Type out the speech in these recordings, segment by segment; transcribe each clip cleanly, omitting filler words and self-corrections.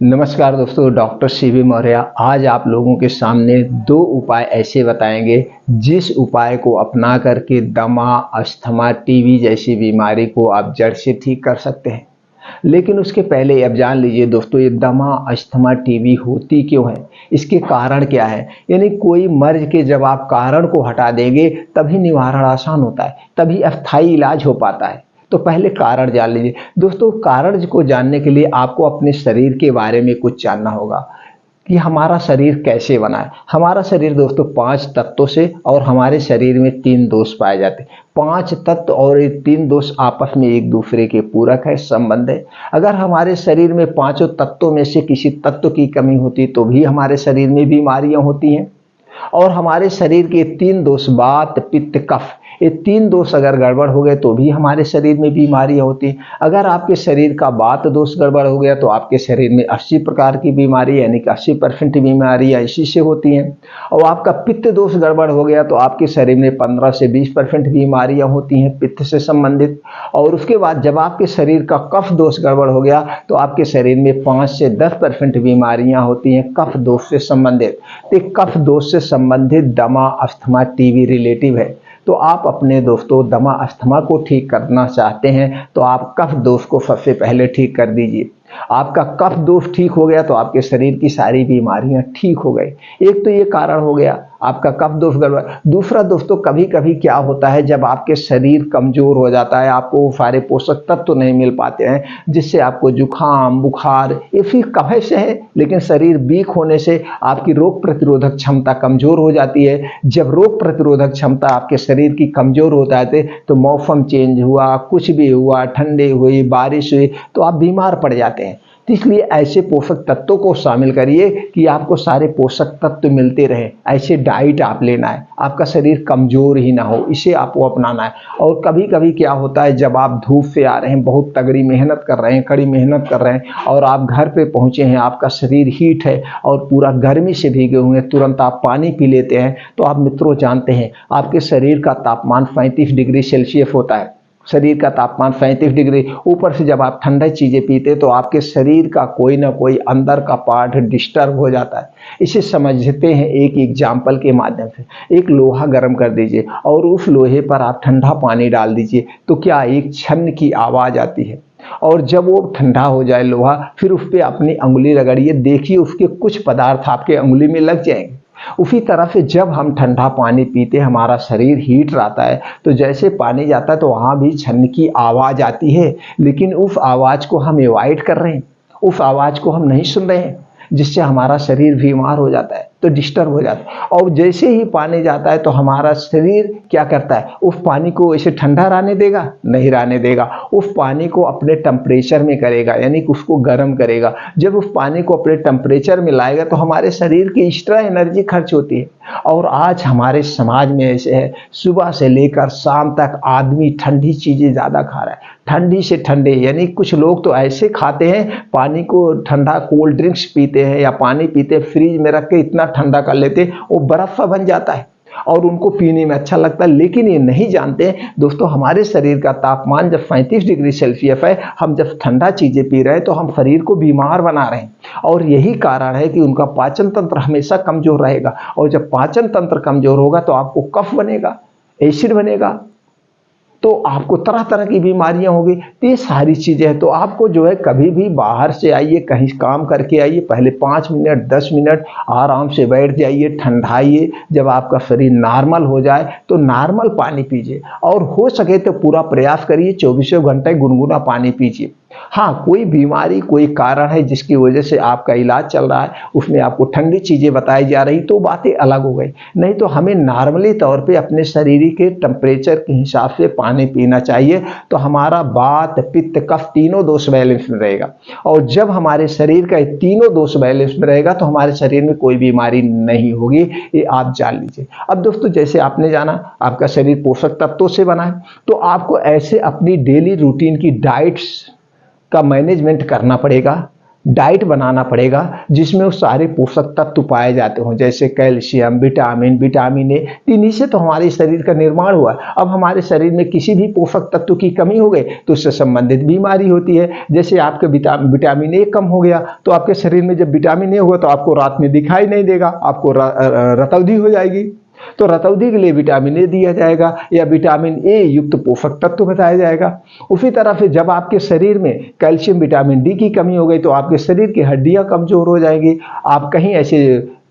नमस्कार दोस्तों, doctor CV Maurya आज आप लोगों के सामने दो उपाय ऐसे बताएंगे जिस उपाय को अपना करके दमा, अस्थमा, टीबी जैसी बीमारी को आप जड़ से ठीक कर सकते हैं। लेकिन उसके पहले अब जान लीजिए दोस्तों, ये दमा, अस्थमा, टीबी होती क्यों है, इसके कारण क्या है। यानी कोई मर्ज के जब आप कारण को हटा देंगे तभी निवारण आसान होता है, तभी अस्थायी इलाज हो पाता है। तो पहले कारण जान लीजिए दोस्तों। कारण को जानने के लिए आपको अपने शरीर के बारे में कुछ जानना होगा कि हमारा शरीर कैसे बना है। हमारा शरीर दोस्तों 5 तत्वों से और हमारे शरीर में 3 दोष पाए जाते हैं। 5 तत्व और ये 3 दोष आपस में एक दूसरे के पूरक है, संबंध है। अगर हमारे शरीर में पांचों तत्वों में से किसी तत्व की कमी होती तो भी हमारे शरीर में बीमारियां होती हैं। और हमारे शरीर के 3 दोष वात, पित्त, कफ, ये 3 दोष अगर गड़बड़ हो गए तो भी हमारे शरीर में बीमारियां होती। अगर आपके शरीर का वात दोष गड़बड़ हो गया तो आपके शरीर में 80 प्रकार की बीमारी यानी कि 80% बीमारियां इसी से होती हैं। और आपका पित्त दोष गड़बड़ हो गया तो आपके शरीर में 15 से 20% बीमारियां होती हैं पित्त से संबंधित। और उसके बाद जब आपके शरीर का कफ दोष गड़बड़ हो गया तो आपके शरीर में 5 से 10% बीमारियां होती हैं कफ दोष से संबंधित। तो कफ दोष से संबंधित दमा, अस्थमा, टीबी रिलेटिव है। तो आप अपने दोस्तों दमा, अस्थमा को ठीक करना चाहते हैं तो आप कफ दोष को सबसे पहले ठीक कर दीजिए। आपका कफ दोष ठीक हो गया तो आपके शरीर की सारी बीमारियां ठीक हो गई। एक तो ये कारण हो गया आपका कफ दोष गड़बड़। दूसरा दोस्तों, कभी कभी क्या होता है जब आपके शरीर कमजोर हो जाता है, आपको वो सारे पोषक तत्व नहीं मिल पाते हैं जिससे आपको जुखाम, बुखार, ये फिर कफ से है लेकिन शरीर वीक होने से आपकी रोग प्रतिरोधक क्षमता कमजोर हो जाती है। जब रोग प्रतिरोधक क्षमता आपके शरीर की कमजोर हो जाती है तो मौसम चेंज हुआ, कुछ भी हुआ, ठंडी हुई, बारिश हुई तो आप बीमार पड़ जाते हैं। तो इसलिए ऐसे पोषक तत्वों को शामिल करिए कि आपको सारे पोषक तत्व मिलते रहे। ऐसे डाइट आप लेना है, आपका शरीर कमजोर ही ना हो, इसे आपको अपनाना है। और कभी कभी क्या होता है जब आप धूप से आ रहे हैं, बहुत तगड़ी मेहनत कर रहे हैं, कड़ी मेहनत कर रहे हैं और आप घर पे पहुंचे हैं, आपका शरीर हीट है और पूरा गर्मी से भीगे हुए हैं, तुरंत आप पानी पी लेते हैं तो आप मित्रों जानते हैं आपके शरीर का तापमान 35 डिग्री सेल्सियस होता है। शरीर का तापमान 37 डिग्री, ऊपर से जब आप ठंडी चीजें पीते तो आपके शरीर का कोई ना कोई अंदर का पार्ट डिस्टर्ब हो जाता है। इसे समझते हैं एक एग्जाम्पल के माध्यम से। एक लोहा गर्म कर दीजिए और उस लोहे पर आप ठंडा पानी डाल दीजिए तो क्या एक छन की आवाज आती है। और जब वो ठंडा हो जाए लोहा, फिर उस पर अपनी अंगुली रगड़िए, देखिए उसके कुछ पदार्थ आपके अंगुली में लग जाएंगे। उसी तरह से जब हम ठंडा पानी पीते हमारा शरीर हीट रहता है तो जैसे पानी जाता है तो वहां भी छन की आवाज आती है, लेकिन उस आवाज को हम अवॉइड कर रहे हैं, उस आवाज को हम नहीं सुन रहे हैं, जिससे हमारा शरीर बीमार हो जाता है, तो डिस्टर्ब हो जाता है। और जैसे ही पानी जाता है तो हमारा शरीर क्या करता है, उस पानी को ऐसे ठंडा रहने देगा, नहीं रहने देगा, उस पानी को अपने टेम्परेचर में करेगा, यानी कि उसको गर्म करेगा। जब उस पानी को अपने टेम्परेचर में लाएगा तो हमारे शरीर की एक्स्ट्रा एनर्जी खर्च होती है। और आज हमारे समाज में ऐसे है, सुबह से लेकर शाम तक आदमी ठंडी चीजें ज्यादा खा रहा है, ठंडी से ठंडे, यानी कुछ लोग तो ऐसे खाते हैं पानी को ठंडा, कोल्ड ड्रिंक्स पीते हैं या पानी पीते फ्रिज में रख के इतना ठंडा कर लेते वो बर्फ सा बन जाता है और उनको पीने में अच्छा लगता है। लेकिन ये नहीं जानते दोस्तों, हमारे शरीर का तापमान जब 35 डिग्री सेल्सियस है, हम जब ठंडा चीजें पी रहे हैं तो हम शरीर को बीमार बना रहे हैं। और यही कारण है कि उनका पाचन तंत्र हमेशा कमजोर रहेगा। और जब पाचन तंत्र कमजोर होगा तो आपको कफ बनेगा, एसिड बनेगा, तो आपको तरह तरह की बीमारियां होगी। तो ये सारी चीजें हैं। तो आपको जो है कभी भी बाहर से आइए, कहीं काम करके आइए, पहले 5 मिनट 10 मिनट आराम से बैठ जाइए, ठंडाइए। जब आपका शरीर नॉर्मल हो जाए तो नॉर्मल पानी पीजिए और हो सके तो पूरा प्रयास करिए 24 घंटे गुनगुना पानी पीजिए। हाँ, कोई बीमारी, कोई कारण है जिसकी वजह से आपका इलाज चल रहा है, उसमें आपको ठंडी चीजें बताई जा रही तो बातें अलग हो गई। नहीं तो हमें नॉर्मली तौर पे अपने शरीर के टेम्परेचर के हिसाब से पानी पीना चाहिए, तो हमारा वात, पित्त, कफ तीनों दोष बैलेंस में रहेगा। और जब हमारे शरीर का तीनों दोष बैलेंस में रहेगा तो हमारे शरीर में कोई बीमारी नहीं होगी, ये आप जान लीजिए। अब दोस्तों, जैसे आपने जाना आपका शरीर पोषक तत्वों से बना है, तो आपको ऐसे अपनी डेली रूटीन की डाइट्स का मैनेजमेंट करना पड़ेगा। डाइट बनाना पड़ेगा जिसमें वो सारे पोषक तत्व पाए जाते हों, जैसे कैल्शियम, विटामिन ए। इन्हीं से तो हमारे शरीर का निर्माण हुआ। अब हमारे शरीर में किसी भी पोषक तत्व की कमी हो गई तो उससे संबंधित बीमारी होती है। जैसे आपके विटामिन ए कम हो गया तो आपके शरीर में जब विटामिन ए होगा तो आपको रात में दिखाई नहीं देगा, आपको रतौंधी हो जाएगी। तो रतौंधी के लिए विटामिन ए दिया जाएगा या विटामिन ए युक्त पोषक तत्व बताया जाएगा। उसी तरह से जब आपके शरीर में कैल्शियम, विटामिन डी की कमी हो गई तो आपके शरीर की हड्डियां कमजोर हो जाएंगी। आप कहीं ऐसे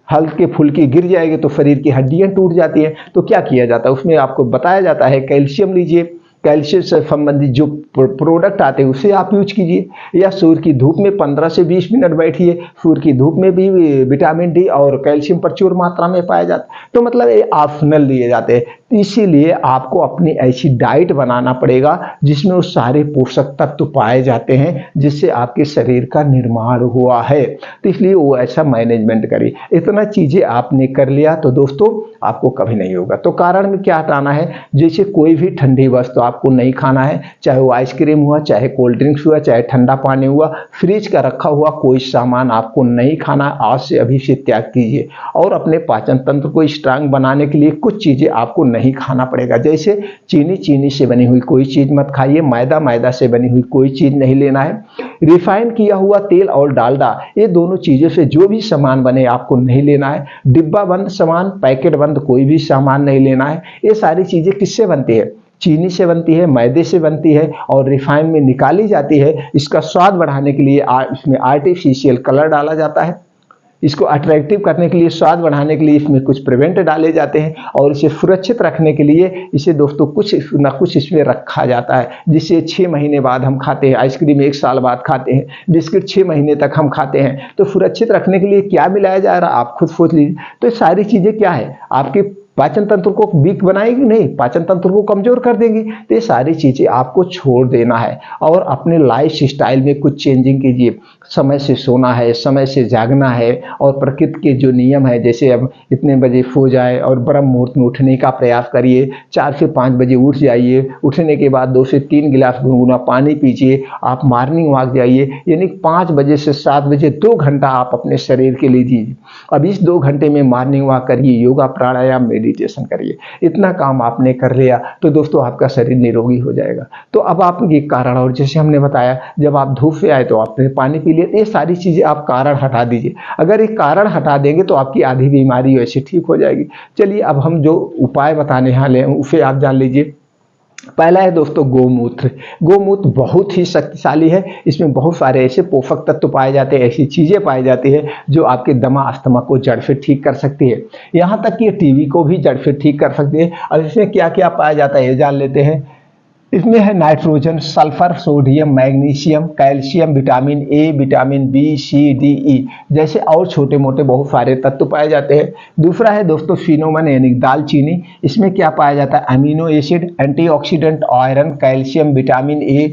हल्के फुल्के गिर जाएंगे तो शरीर की हड्डियां टूट जाती हैं। तो क्या किया जाता है, उसमें आपको बताया जाता है कैल्शियम लीजिए, कैल्शियम से संबंधित जो प्रोडक्ट आते हैं उसे आप यूज कीजिए, या सूर्य की धूप में 15 से 20 मिनट बैठिए। सूर्य की धूप में भी विटामिन डी और कैल्शियम प्रचुर मात्रा में पाया जाता है। तो मतलब ये ऑप्शनल दिए जाते हैं। इसीलिए आपको अपनी ऐसी डाइट बनाना पड़ेगा जिसमें वो सारे पोषक तत्व पाए जाते हैं जिससे आपके शरीर का निर्माण हुआ है। तो इसलिए वो ऐसा मैनेजमेंट करिए। इतना चीज़ें आपने कर लिया तो दोस्तों आपको कभी नहीं होगा। तो कारण में क्या हटाना है, जैसे कोई भी ठंडी वस्तु आपको नहीं खाना है, चाहे वो आइसक्रीम हुआ, चाहे कोल्ड ड्रिंक्स हुआ, चाहे ठंडा पानी हुआ, फ्रिज का रखा हुआ कोई सामान आपको नहीं खाना। आज से अभी से त्याग कीजिए। और अपने पाचन तंत्र को स्ट्रांग बनाने के लिए कुछ चीज़ें आपको नहीं खाना पड़ेगा, जैसे चीनी से बनी हुई कोई चीज़ मत खाइए, मैदा से बनी हुई कोई चीज़ नहीं लेना है। रिफाइन किया हुआ तेल और डालडा, ये दोनों चीज़ों से जो भी सामान बने आपको नहीं लेना है। डिब्बा बंद सामान, पैकेट बंद कोई भी सामान नहीं लेना है। ये सारी चीज़ें किससे बनती है, चीनी से बनती है, मैदे से बनती है और रिफाइन में निकाली जाती है। इसका स्वाद बढ़ाने के लिए इसमें आर्टिफिशियल कलर डाला जाता है। इसको अट्रैक्टिव करने के लिए, स्वाद बढ़ाने के लिए इसमें कुछ प्रिवेंट डाले जाते हैं और इसे सुरक्षित रखने के लिए इसे दोस्तों कुछ ना कुछ इसमें रखा जाता है, जिसे 6 महीने बाद हम खाते हैं। आइसक्रीम 1 साल बाद खाते हैं, बिस्किट 6 महीने तक हम खाते हैं। तो सुरक्षित रखने के लिए क्या मिलाया जा रहा है आप खुद सोच लीजिए। तो ये सारी चीज़ें क्या है, आपके पाचन तंत्र को वीक बनाएगी नहीं, पाचन तंत्र को कमजोर कर देंगी। तो ये सारी चीज़ें आपको छोड़ देना है और अपने लाइफ स्टाइल में कुछ चेंजिंग कीजिए। समय से सोना है, समय से जागना है और प्रकृति के जो नियम है, जैसे अब इतने बजे सो जाए और ब्रह्म मुहूर्त में उठने का प्रयास करिए। 4 से 5 बजे उठ जाइए। उठने के बाद 2 से 3 गिलास गुनगुना पानी पीजिए। आप मॉर्निंग वॉक जाइए, यानी 5 बजे से 7 बजे 2 घंटा आप अपने शरीर के लिए दीजिए। अब इस 2 घंटे में मॉर्निंग वॉक करिए, योगा प्राणायाम मेडिटेशन करिए। इतना काम आपने कर लिया तो दोस्तों आपका शरीर निरोगी हो जाएगा। तो अब आप ये कारण, और जैसे हमने बताया जब आप धूप से आए तो आपने पानी पी लिया, ये सारी चीज़ें आप कारण हटा दीजिए। अगर ये कारण हटा देंगे तो आपकी आधी बीमारी वैसे ठीक हो जाएगी। चलिए अब हम जो उपाय बताने वाले हैं उसे आप जान लीजिए। पहला है दोस्तों गोमूत्र। गोमूत्र बहुत ही शक्तिशाली है। इसमें बहुत सारे ऐसे पोषक तत्व पाए जाते हैं, ऐसी चीज़ें पाई जाती है जो आपके दमा अस्थमा को जड़ से ठीक कर सकती है। यहाँ तक कि टीबी को भी जड़ से ठीक कर सकती है। अब इसमें क्या क्या पाया जाता है ये जान लेते हैं। इसमें है nitrogen, sulphur, sodium, magnesium, calcium, vitamin A, vitamin B, C, D, E जैसे और छोटे मोटे बहुत सारे तत्व पाए जाते हैं। दूसरा है दोस्तों सिनोमन यानी दालचीनी। इसमें क्या पाया जाता है, amino acid, antioxidant, iron, calcium, vitamin ए,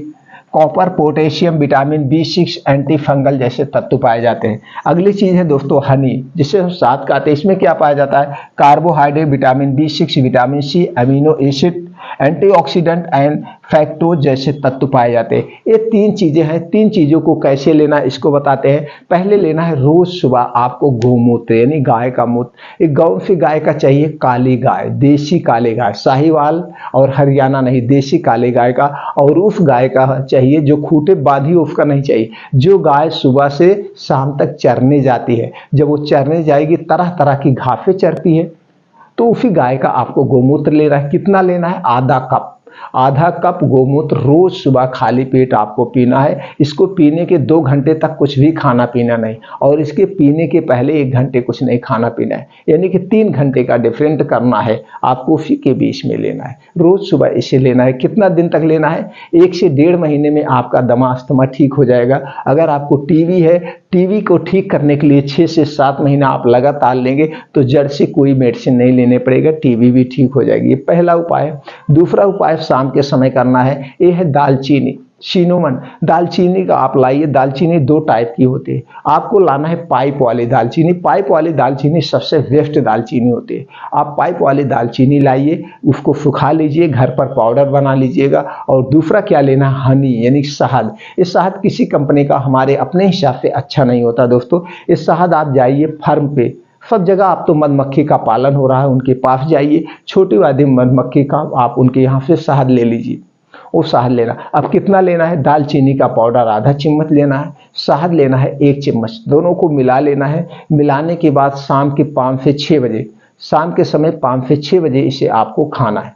copper, potassium, vitamin B6, anti fungal जैसे तत्व पाए जाते हैं। अगली चीज़ है दोस्तों हनी, जिसे हम साथ कहते हैं। इसमें क्या पाया जाता है, carbohydrate, vitamin B6, vitamin C, amino acid, antioxidant and फैक्टोज जैसे तत्व पाए जाते हैं। ये 3 चीज़ें हैं। 3 चीज़ों को कैसे लेना है इसको बताते हैं। पहले लेना है रोज सुबह आपको गोमूत्र यानी गाय का मूत्र। एक गाँव से गाय का चाहिए, काली गाय, देसी काली गाय, साहिवाल और हरियाणा नहीं, देसी काली गाय का। और उस गाय का चाहिए जो खूंटे बांधी हो, उसका नहीं चाहिए। जो गाय सुबह से शाम तक चरने जाती है, जब वो चरने जाएगी तरह तरह की घासें चरती है, तो उसी गाय का आपको गोमूत्र लेना है। कितना लेना है, आधा कप गोमूत्र रोज सुबह खाली पेट आपको पीना है। इसको पीने के 2 घंटे तक कुछ भी खाना पीना नहीं, और इसके पीने के पहले 1 घंटे कुछ नहीं खाना पीना है। यानी कि 3 घंटे का डिफरेंट करना है आपको, उसी के बीच में लेना है। रोज सुबह इसे लेना है। कितना दिन तक लेना है, 1 से 1.5 महीने में आपका दमा अस्थमा ठीक हो जाएगा। अगर आपको टीबी है, टीबी को ठीक करने के लिए 6 से 7 महीना आप लगातार लेंगे तो जड़ से कोई मेडिसिन नहीं लेने पड़ेगा, टीबी भी ठीक हो जाएगी। ये पहला उपाय है। दूसरा उपाय शाम के समय करना है, ये है दालचीनी। सिनोमन, दालचीनी का आप लाइए। दालचीनी दो टाइप की होती है, आपको लाना है पाइप वाली दालचीनी। पाइप वाली दालचीनी सबसे बेस्ट दालचीनी होती है। आप पाइप वाली दालचीनी लाइए, उसको सुखा लीजिए, घर पर पाउडर बना लीजिएगा। और दूसरा क्या लेना, हनी यानी शहद। इस शहद किसी कंपनी का हमारे अपने हिसाब से अच्छा नहीं होता दोस्तों। इस शहद आप जाइए फर्म पे, सब जगह आप तो मधुमक्खी का पालन हो रहा है, उनके पास जाइए, छोटी वाली मधुमक्खी का आप उनके यहाँ से शहद ले लीजिए। वो शहद लेना, अब कितना लेना है, दालचीनी का पाउडर आधा चम्मच लेना है, शहद लेना है 1 चम्मच, दोनों को मिला लेना है। मिलाने के बाद शाम के 5 से 6 बजे, शाम के समय 5 से 6 बजे इसे आपको खाना है।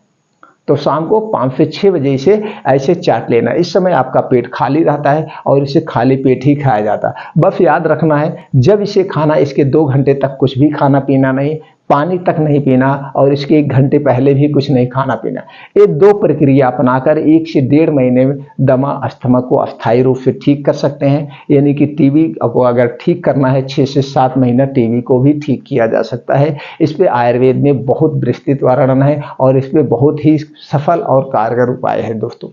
तो शाम को 5 से 6 बजे इसे ऐसे चाट लेना। इस समय आपका पेट खाली रहता है और इसे खाली पेट ही खाया जाता है। बस याद रखना है, जब इसे खाना, इसके 2 घंटे तक कुछ भी खाना पीना नहीं, पानी तक नहीं पीना, और इसके 1 घंटे पहले भी कुछ नहीं खाना पीना। ये 2 प्रक्रिया अपनाकर 1 से 1.5 महीने में दमा अस्थमा को अस्थायी रूप से ठीक कर सकते हैं। यानी कि टीबी को अगर ठीक करना है 6 से 7 महीना टीबी को भी ठीक किया जा सकता है। इस पे आयुर्वेद में बहुत विस्तृत वर्णन है और इस पे बहुत ही सफल और कारगर उपाय है दोस्तों।